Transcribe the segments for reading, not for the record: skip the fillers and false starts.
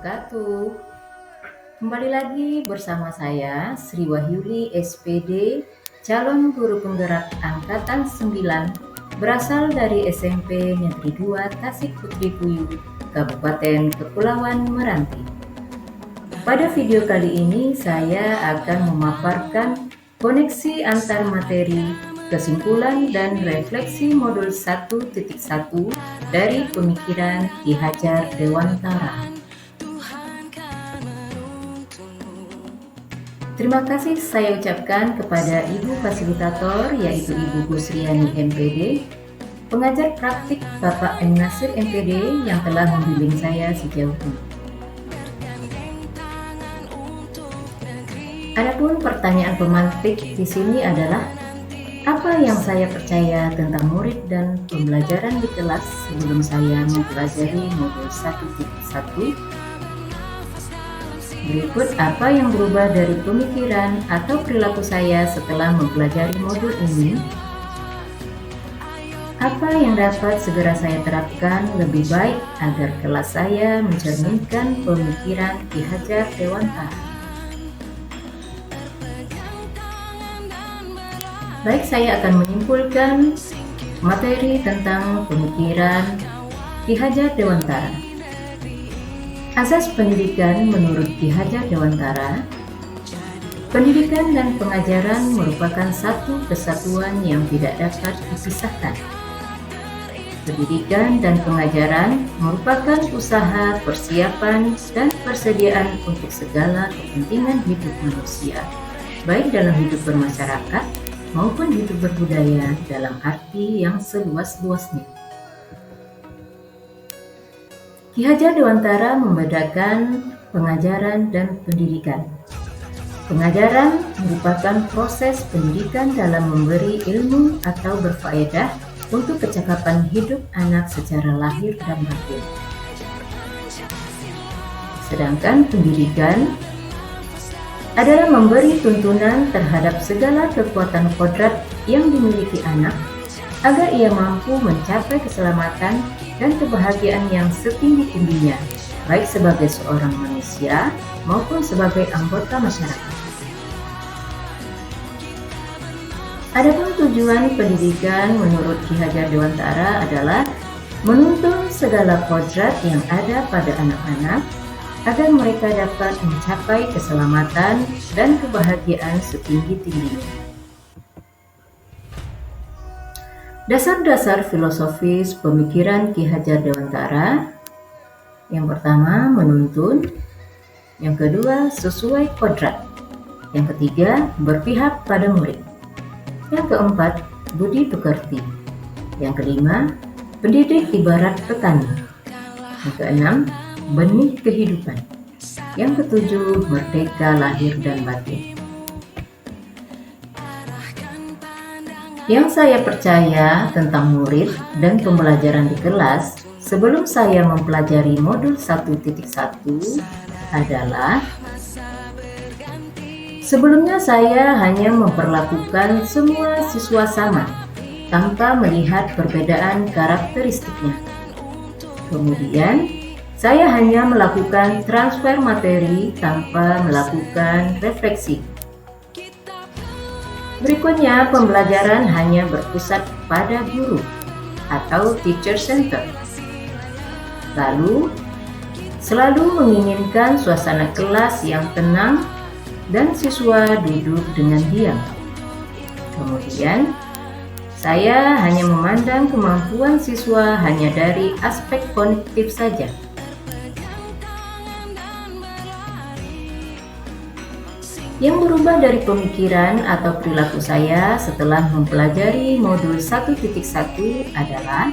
wabarakatuh. Kembali lagi bersama saya Sri Wahyuli SPD, calon guru penggerak angkatan 9, berasal dari SMP Negeri 2 Tasik Putri Puyuh, Kabupaten Kepulauan Meranti. Pada video kali ini saya akan memaparkan koneksi antar materi, kesimpulan dan refleksi modul 1.1 dari pemikiran Ki Hajar Dewantara. Terima kasih saya ucapkan kepada Ibu Fasilitator yaitu Ibu Busriani MPD, pengajar praktik Bapak M. Nasir MPD yang telah membimbing saya sejauh ini. Adapun pertanyaan pemantik di sini adalah, apa yang saya percaya tentang murid dan pembelajaran di kelas sebelum saya mempelajari modul 1.1? Berikut apa yang berubah dari pemikiran atau perilaku saya setelah mempelajari modul ini. Apa yang dapat segera saya terapkan lebih baik agar kelas saya mencerminkan pemikiran Ki Hajar Dewantara. Baik, saya akan menyimpulkan materi tentang pemikiran Ki Hajar Dewantara. Asas pendidikan menurut Ki Hajar Dewantara, pendidikan dan pengajaran merupakan satu kesatuan yang tidak dapat dipisahkan. Pendidikan dan pengajaran merupakan usaha, persiapan, dan persediaan untuk segala kepentingan hidup manusia, baik dalam hidup bermasyarakat maupun hidup berbudaya dalam arti yang seluas-luasnya. Ki Hajar Dewantara membedakan pengajaran dan pendidikan. Pengajaran merupakan proses pendidikan dalam memberi ilmu atau berfaedah untuk kecakapan hidup anak secara lahir dan batin. Sedangkan pendidikan adalah memberi tuntunan terhadap segala kekuatan kodrat yang dimiliki anak agar ia mampu mencapai keselamatan dan kebahagiaan yang setinggi-tingginya, baik sebagai seorang manusia maupun sebagai anggota masyarakat. Adapun tujuan pendidikan menurut Ki Hajar Dewantara adalah menuntun segala kodrat yang ada pada anak-anak agar mereka dapat mencapai keselamatan dan kebahagiaan setinggi-tingginya. Dasar-dasar filosofis pemikiran Ki Hajar Dewantara: yang pertama, menuntun; yang kedua, sesuai kodrat; yang ketiga, berpihak pada murid; yang keempat, budi pekerti; yang kelima, pendidik ibarat petani; yang keenam, benih kehidupan; yang ketujuh, merdeka lahir dan batin. Yang saya percaya tentang murid dan pembelajaran di kelas sebelum saya mempelajari modul 1.1 adalah, sebelumnya saya hanya memperlakukan semua siswa sama tanpa melihat perbedaan karakteristiknya. Kemudian, saya hanya melakukan transfer materi tanpa melakukan refleksi. Berikutnya, pembelajaran hanya berpusat pada guru atau teacher center. Lalu, selalu menginginkan suasana kelas yang tenang dan siswa duduk dengan diam. Kemudian, saya hanya memandang kemampuan siswa hanya dari aspek kognitif saja. Yang berubah dari pemikiran atau perilaku saya setelah mempelajari modul 1.1 adalah: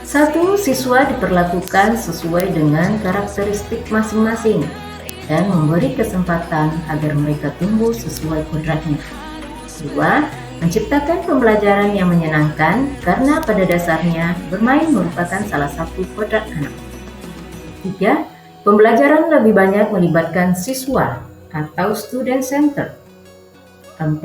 1. Siswa diperlakukan sesuai dengan karakteristik masing-masing dan memberi kesempatan agar mereka tumbuh sesuai kodratnya. 2. Menciptakan pembelajaran yang menyenangkan karena pada dasarnya bermain merupakan salah satu kodrat anak. 3. Pembelajaran lebih banyak melibatkan siswa atau student center. 4.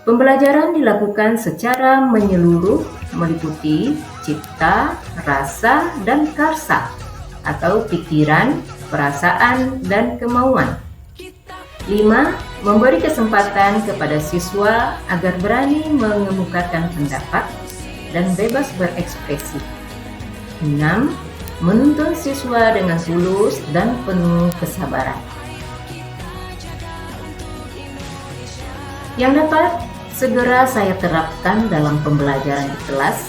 Pembelajaran dilakukan secara menyeluruh, meliputi cipta, rasa, dan karsa atau pikiran, perasaan, dan kemauan. 5. Memberi kesempatan kepada siswa agar berani mengemukakan pendapat dan bebas berekspresi. 6. Menuntun siswa dengan tulus dan penuh kesabaran. Yang dapat segera saya terapkan dalam pembelajaran di kelas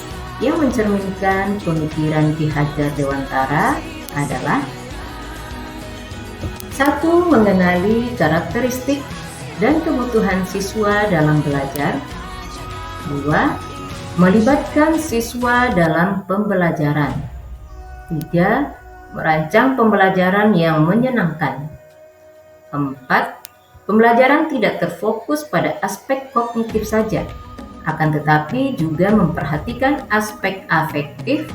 yang mencerminkan pemikiran Ki Hajar Dewantara adalah: 1. Mengenali karakteristik dan kebutuhan siswa dalam belajar. 2. Melibatkan siswa dalam pembelajaran. 3. Merancang pembelajaran yang menyenangkan. 4. Pembelajaran tidak terfokus pada aspek kognitif saja, akan tetapi juga memperhatikan aspek afektif,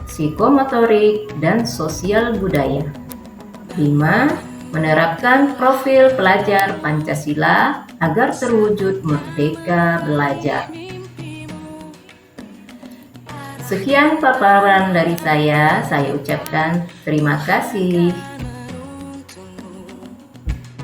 psikomotorik, dan sosial budaya. 5. Menerapkan profil pelajar Pancasila agar terwujud merdeka belajar. Sekian paparan dari saya ucapkan terima kasih.